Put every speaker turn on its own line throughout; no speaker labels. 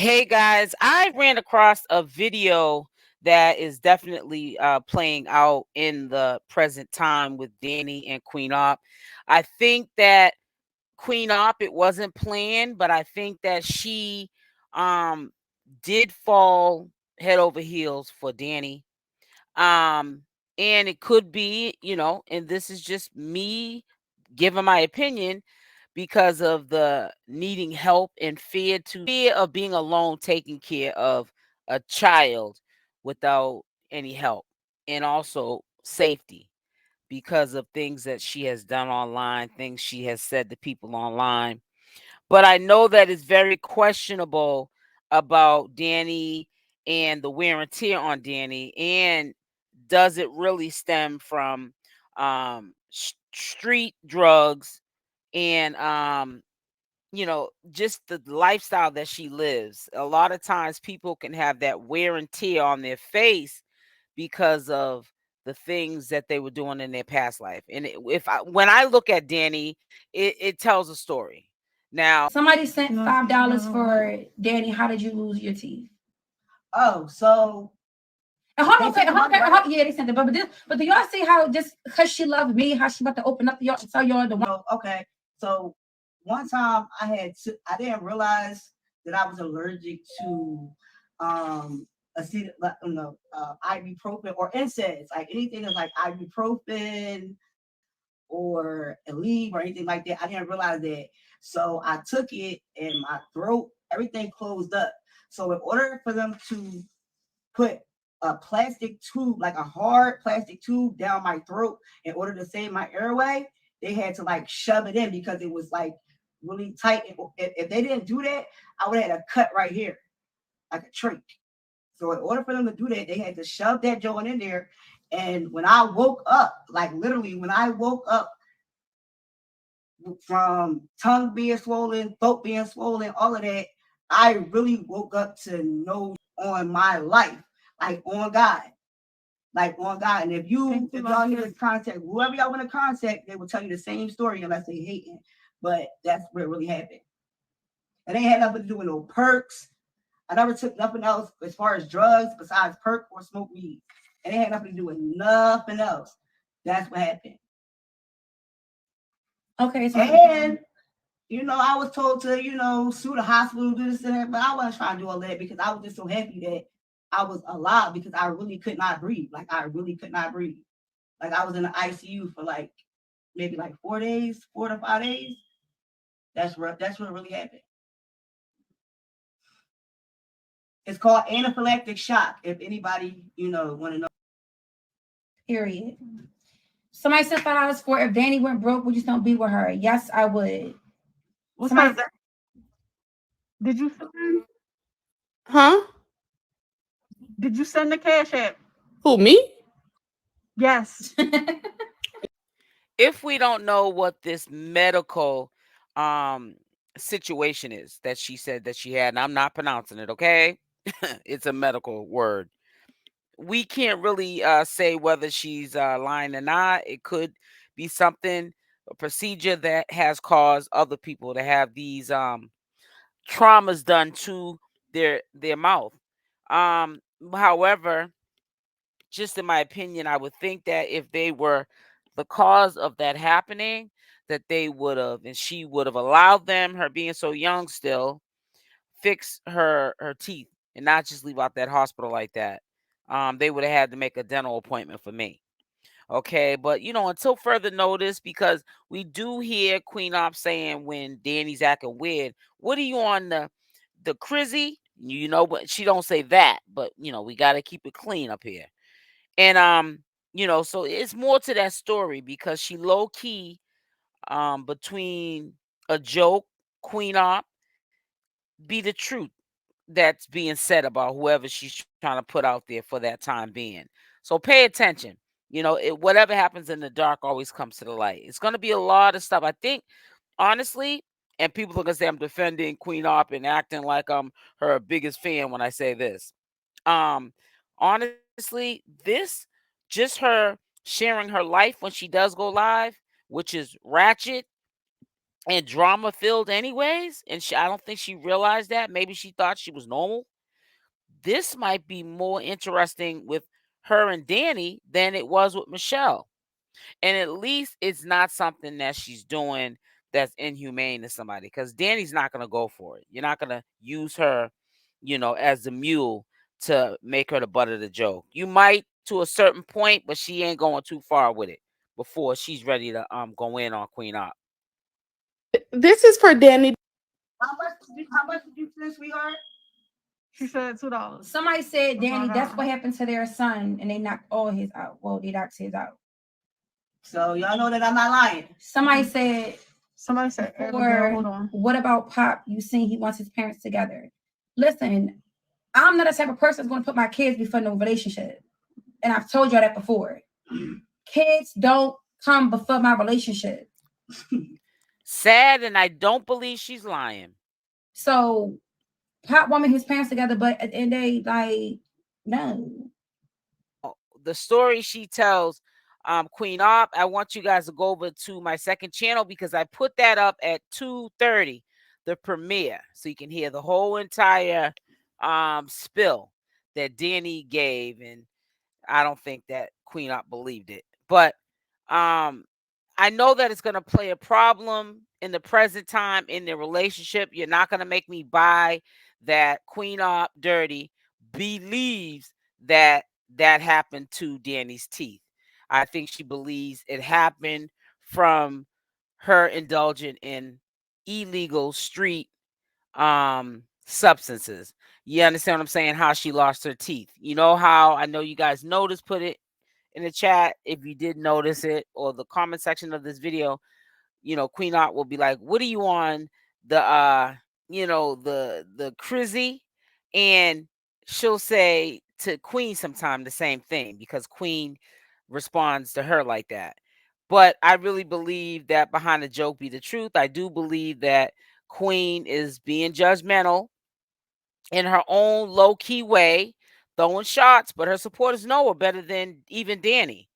Hey guys, I ran across a video that is definitely playing out in the present time with Dani and Queen Opp. I think that Queen Opp, it wasn't planned, but I think that she um, did fall head over heels for Dani. Um, and it could be, and this is just me giving my opinion because of the needing help and fear of being alone, taking care of a child without any help, and also safety because of things that she has done online, things she has said to people online. But I know that it's very questionable about Dani and the wear and tear on Dani. And does it really stem from street drugs and just the lifestyle that she lives? A lot of times people can have that wear and tear on their face because of the things that they were doing in their past life. And when I look at Dani, it tells a story. Now,
somebody sent $5 for Dani. How did you lose your teeth?
Oh, so
and hold on, yeah, they sent it. But do y'all see how just because she loved me, how she about to open up to y'all, tell y'all the one?
Okay, so one time I didn't realize that I was allergic to ibuprofen or NSAIDs, like anything that's like ibuprofen or Aleve or anything like that. I didn't realize that. So I took it and my throat, everything closed up. So in order for them to put a plastic tube, like a hard plastic tube down my throat in order to save my airway, they had to like shove it in because it was like really tight. If they didn't do that, I would have had a cut right here, like a trach. So in order for them to do that, they had to shove that joint in there. And when I woke up, like literally when I woke up from tongue being swollen, throat being swollen, all of that, I really woke up to know on my life, like on God. Like on God. And if y'all need to contact whoever y'all want to contact, they will tell you the same story unless they hating. But that's what really happened. And they had nothing to do with no perks. I never took nothing else as far as drugs besides perk or smoke weed. And it had nothing to do with nothing else. That's what happened.
Okay. So
and I was told to, sue the hospital, do this and that, but I wasn't trying to do all that because I was just so happy that I was alive because I really could not breathe. Like I really could not breathe. Like I was in the ICU for like maybe like 4 days, 4 to 5 days. That's what really happened. It's called anaphylactic shock. If anybody, want to know.
Period. Somebody sent $5 for if Dani went broke, would you still be with her? Yes, I would.
What's that? Did you send?
Huh?
Did you send the cash app?
Who, me?
Yes.
If we don't know what this medical situation is that she said that she had, and I'm not pronouncing it, okay? It's a medical word. We can't really say whether she's lying or not. It could be something, a procedure that has caused other people to have these traumas done to their mouth. However, just in my opinion, I would think that if they were the cause of that happening, that they would have, and she would have allowed them, her being so young still, fix her teeth and not just leave out that hospital like that. They would have had to make a dental appointment for me. Okay, but until further notice, because we do hear Queen Opp saying when Dani's acting weird, what are you on the crizzy? But she don't say that, but we got to keep it clean up here. And so it's more to that story because she low key between a joke, Queen Opp, be the truth that's being said about whoever she's trying to put out there for that time being. So pay attention. Whatever happens in the dark always comes to the light. It's going to be a lot of stuff. I think, honestly, and people are going to say I'm defending Queen Opp and acting like I'm her biggest fan when I say this. Honestly, this just her sharing her life when she does go live, which is ratchet, and drama filled anyways. And I don't think she realized that. Maybe she thought she was normal. This might be more interesting with her and Dani than it was with Michelle. And at least it's not something that she's doing that's inhumane to somebody, because Dani's not going to go for it. You're not going to use her, as the mule to make her the butt of the joke. You might to a certain point, but she ain't going too far with it before she's ready to go in on Queen Opp.
This is for Dani.
How much did you spend, sweetheart?
She said $2.
Somebody said,
Oh my
Dani, that's
God.
what happened to their son, and they knocked all his out. Well, they knocked his out.
So y'all know that I'm not lying.
Somebody said,
Abigail, hold on.
what about Pop? You seen he wants his parents together. Listen, I'm not the type of person that's going to put my kids before no relationship. And I've told y'all that before. Kids don't come before my relationship.
Sad, and I don't believe she's lying.
So Pop wanted his parents together, but at the end of the day, like, no.
The story she tells, Queen Opp, I want you guys to go over to my second channel because I put that up at 2:30, the premiere, so you can hear the whole entire spill that Dani gave. And I don't think that Queen Opp believed it, but I know that it's going to play a problem in the present time in their relationship. You're not going to make me buy that Queen Opp Dirty believes that happened to Dani's teeth. I think she believes it happened from her indulging in illegal street substances. You understand what I'm saying? How she lost her teeth. You know how I know you guys noticed, put it in the chat if you did notice it, or the comment section of this video. Queen Opp will be like, what are you on? The the Crizzy? And she'll say to Queen sometime the same thing, because Queen responds to her like that. But I really believe that behind the joke be the truth. I do believe that Queen is being judgmental in her own low-key way, throwing shots, but her supporters know her better than even Dani.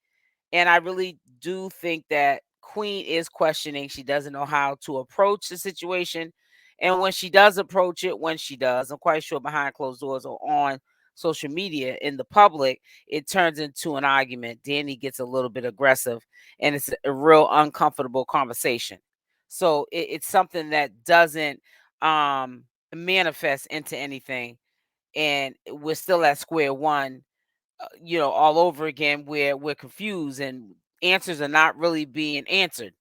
And I really do think that Queen is questioning. She doesn't know how to approach the situation. And when she does approach it, I'm quite sure behind closed doors or on social media in the public, it turns into an argument. Dani gets a little bit aggressive, and it's a real uncomfortable conversation. So it's something that doesn't manifest into anything. And we're still at square one, all over again, where we're confused and answers are not really being answered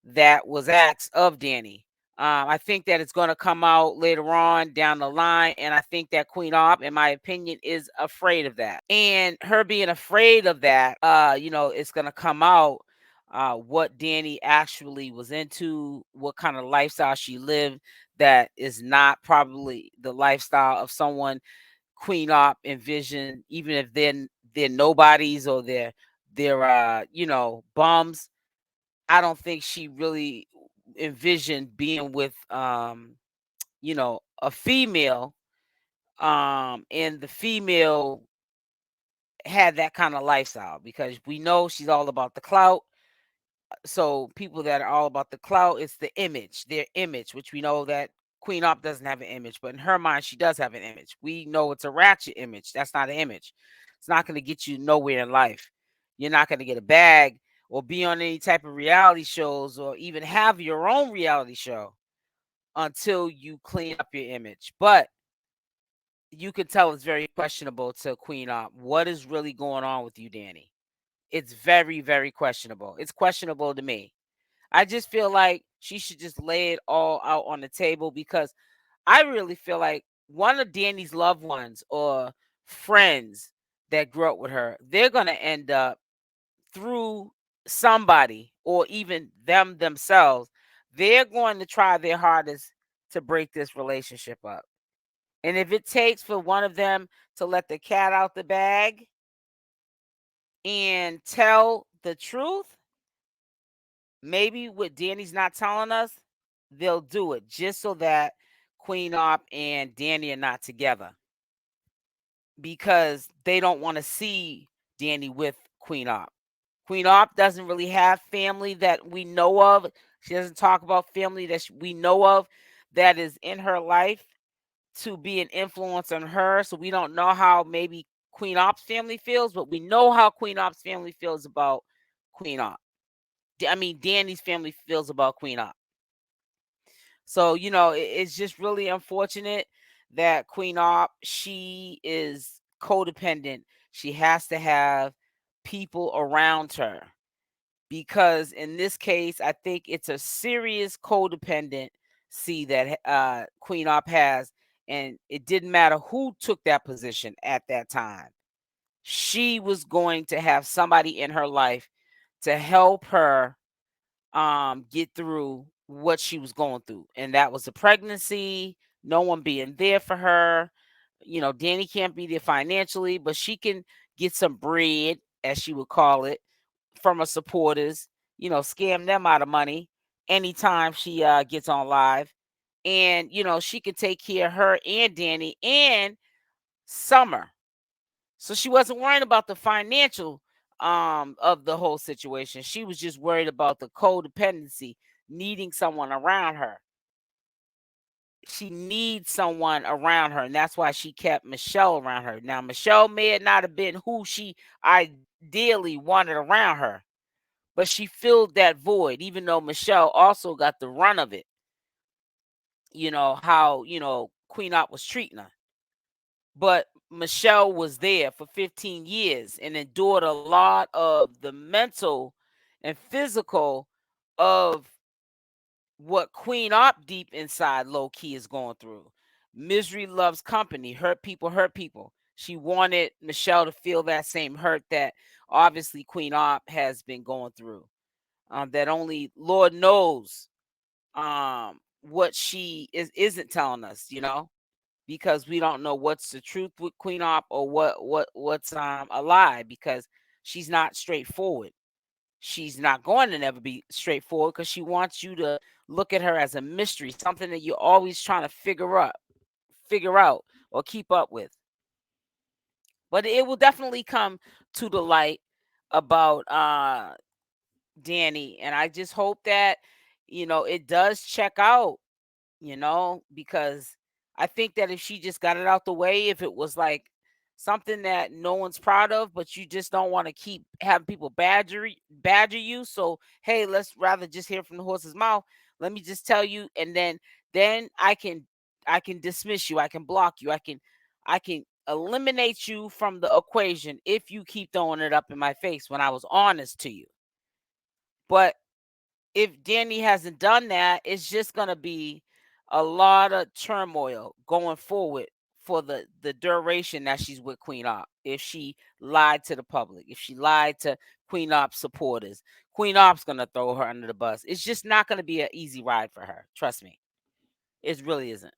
that was asked of Dani. I think that it's going to come out later on down the line, and I think that Queen Opp, in my opinion, is afraid of that. And her being afraid of that, it's going to come out what Dani actually was into, what kind of lifestyle she lived that is not probably the lifestyle of someone Queen Opp envisioned, even if they're nobodies or they're bums. I don't think she really envisioned being with a female, and the female had that kind of lifestyle, because we know she's all about the clout. So people that are all about the clout, it's the image, their image, which we know that Queen Opp doesn't have an image, but in her mind, she does have an image. We know it's a ratchet image. That's not an image. It's not going to get you nowhere in life. You're not going to get a bag or be on any type of reality shows or even have your own reality show until you clean up your image. But you can tell it's very questionable to Queen Opp. What is really going on with you, Dani? It's very, very questionable. It's questionable to me. I just feel like she should just lay it all out on the table, because I really feel like one of Dani's loved ones or friends that grew up with her, they're going to end up through somebody or even them themselves. They're going to try their hardest to break this relationship up. And if it takes for one of them to let the cat out the bag and tell the truth, maybe what Dani's not telling us, they'll do it just so that Queen Opp and Dani are not together, because they don't want to see Dani with Queen Opp. Queen Opp doesn't really have family that we know of She doesn't talk about family that we know of that is in her life to be an influence on her. So we don't know how maybe Queen Opp's family feels, but we know how Queen Opp's family feels about Queen Opp. I mean, Dani's family feels about Queen Opp. So, it's just really unfortunate that Queen Opp, she is codependent. She has to have people around her because in this case, I think it's a serious codependency that Queen Opp has. And it didn't matter who took that position at that time. She was going to have somebody in her life to help her get through what she was going through. And that was a pregnancy, no one being there for her. Dani can't be there financially, but she can get some bread, as she would call it, from her supporters, scam them out of money anytime she gets on live. And, she could take care of her and Dani and Summer. So she wasn't worrying about the financial of the whole situation. She was just worried about the codependency, needing someone around her. She needs someone around her, and that's why she kept Michelle around her. Now, Michelle may not have been who she ideally wanted around her, but she filled that void, even though Michelle also got the run of it. How, Queen Opp was treating her. But Michelle was there for 15 years and endured a lot of the mental and physical of what Queen Opp deep inside low key is going through. Misery loves company. Hurt people hurt people. She wanted Michelle to feel that same hurt that obviously Queen Opp has been going through. That only Lord knows what she isn't telling us, because we don't know what's the truth with Queen Opp or what's a lie, because she's not straightforward. She's not going to never be straightforward because she wants you to look at her as a mystery, something that you're always trying to figure out or keep up with. But it will definitely come to the light about Dani, and I just hope that it does check out, because I think that if she just got it out the way, if it was like something that no one's proud of, but you just don't want to keep having people badger you. So hey, let's rather just hear from the horse's mouth. Let me just tell you, and then I can dismiss you. I can block you. I can eliminate you from the equation if you keep throwing it up in my face when I was honest to you. But if Dani hasn't done that, it's just going to be a lot of turmoil going forward for the duration that she's with Queen Opp. If she lied to the public, if she lied to Queen Opp supporters, Queen Opp's going to throw her under the bus. It's just not going to be an easy ride for her. Trust me. It really isn't.